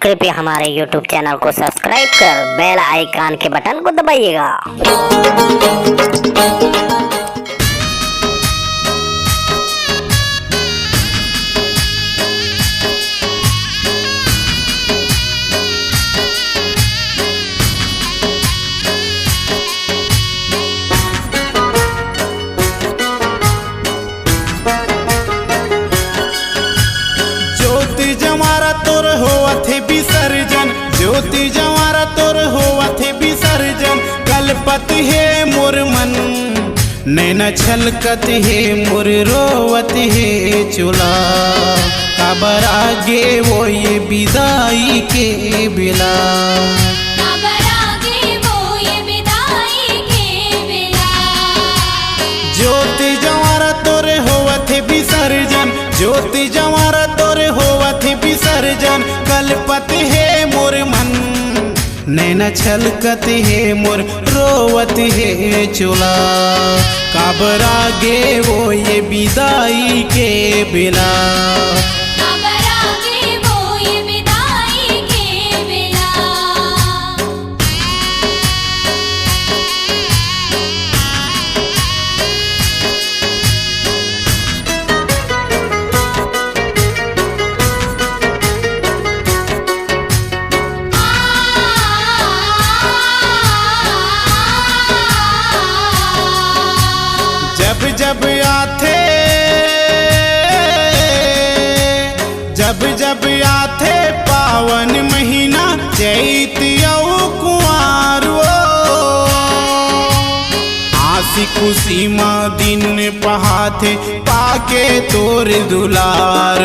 कृपया हमारे YouTube channel को सब्सक्राइब कर बेल आइकन के बटन को दबाइएगा। ज्योति जमारा तोर होवथे विसर्जन, ज्योति जमारा तोर होवथे विसर्जन। कलपत है मोर मन नैना छलकत है मोर रोवत है चुला। काबर आगे वो ये विदाई के बिला, ज्योति जमारा तोर होवथे विसर्जन, ज्योति जमारा तोर होवथे विसर्जन। कलपत है मोर मन नैना छलकत है मोर रोवत है चुला। काबर आगे वो ये विदाई के बिला, जब आथे पावन महीना चैत कुआर। आसी खुशी माँ दिन पहाथे पाके तोर दुलार।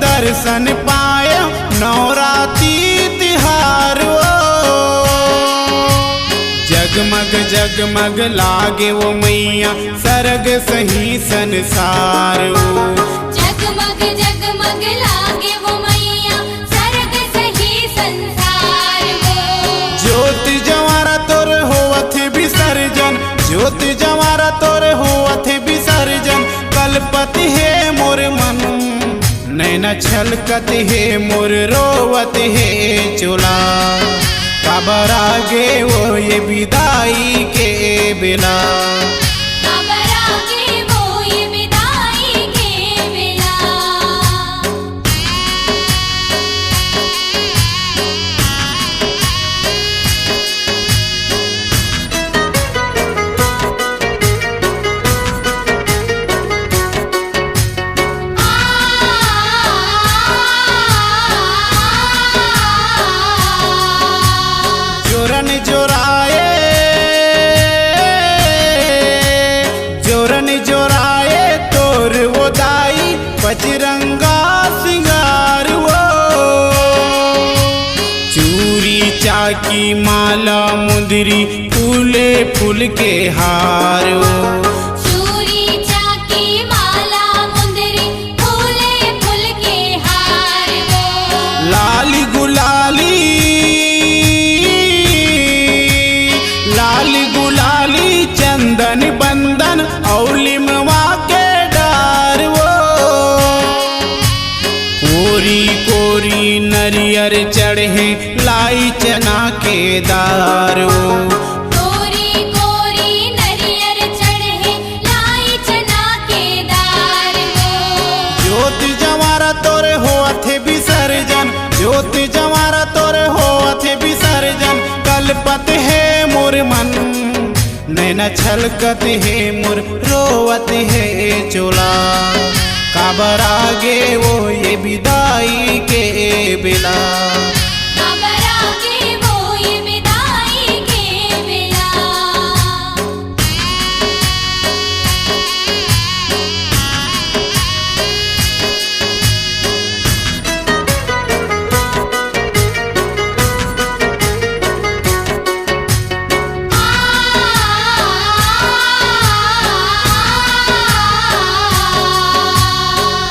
दर्शन पाए नवराती तिहार। जगमग जगमग लागे वो मैया सरग सही संसार। जगमग जगमग लागे वो मैया सरग सही संसार। ज्योति जवारा तोर होवथे विसर्जन, ज्योति जवारा तोर होवथे विसर्जन। कलपत है मोर मन नैना छलकत है मोर रोवत है चुला। काबर आगे वो ये विदाई के बिला, बजरंगा सिंगार। वो चूरी चाकी माला मुंदरी फूले फूल के हार। चूरी चाकी माला मुंदरी फूले फूल के हार। लाली गुलाली लाली गुलाली चंदन बंदन औलिमवा के डार। कोरी कोरी नरियर चढ़े लाई चना के दार। कोरी कोरी नरियर चढ़े लाई चना के दार। ज्योति जवारा तोरे होवथे विसर्जन, ज्योति जवारा तोरे होवथे विसर्जन। कलपत है मोर मन नैना छलकत है मोर रोवत है चुला। काबर आगे वो ये विदाई के बिला,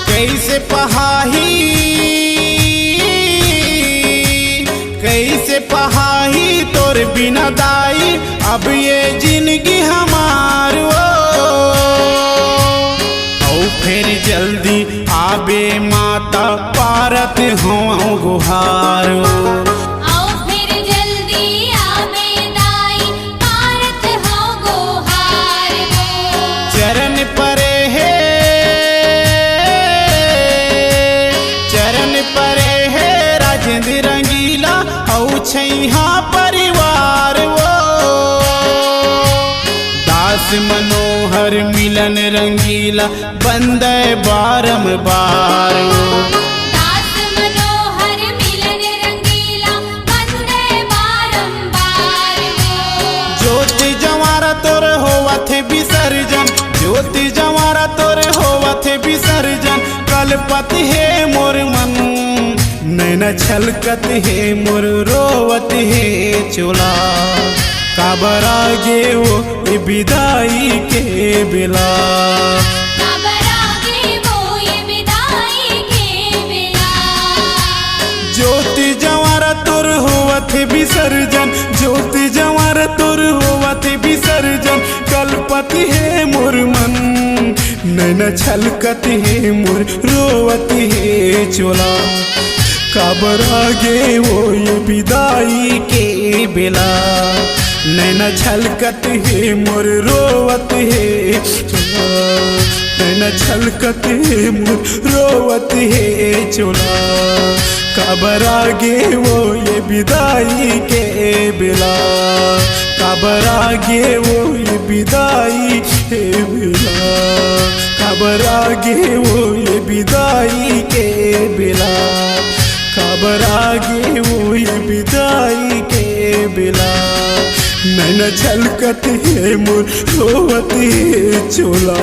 कैसे पहाही कैसे पहाही तोर बिना दाई अब ये जिंदगी हमार ओ फिर जल्दी आबे माता पारत हो गुहार आओ फिर जल्दी आवे दाई पारत हो गोहार चरण परे है राजेंद्र रंगीला औ छैहा परिवार वो दास मनोहर मिलन रंगीला बंदे बारंबार दास मनोहर मिलन रंगीला बंदे बारंबार ज्योति जवारा तोर होवत विसर्जन ज्योति जवारा तोर होवत विसर्जन कलपत है मोर मन नैना छलकत है मोर रोवत है चोला काबरा गे वो ये विदाई के बेला काबरागे वो ये विदाई के बेला ज्योति जवारा तोर होवत विसर्जन ज्योति जवारा तोर होवत विसर्जन कलपत है मोर मन नैना छलकत है मोर रोवत है चोला काबरा गे वो ये विदाई के बेला नैना छलकत है मोर रोवत है चोला नैना छलकत है मोर रोवत है चोला काबरा गे वो ये विदाई के बेला काबरा गे वो ये विदाई के बेला काबरा गे वो ये विदाई के बेला काबरा गे वो ये विदाई के बेला नैना छलकत है मोर रोवत है चोला।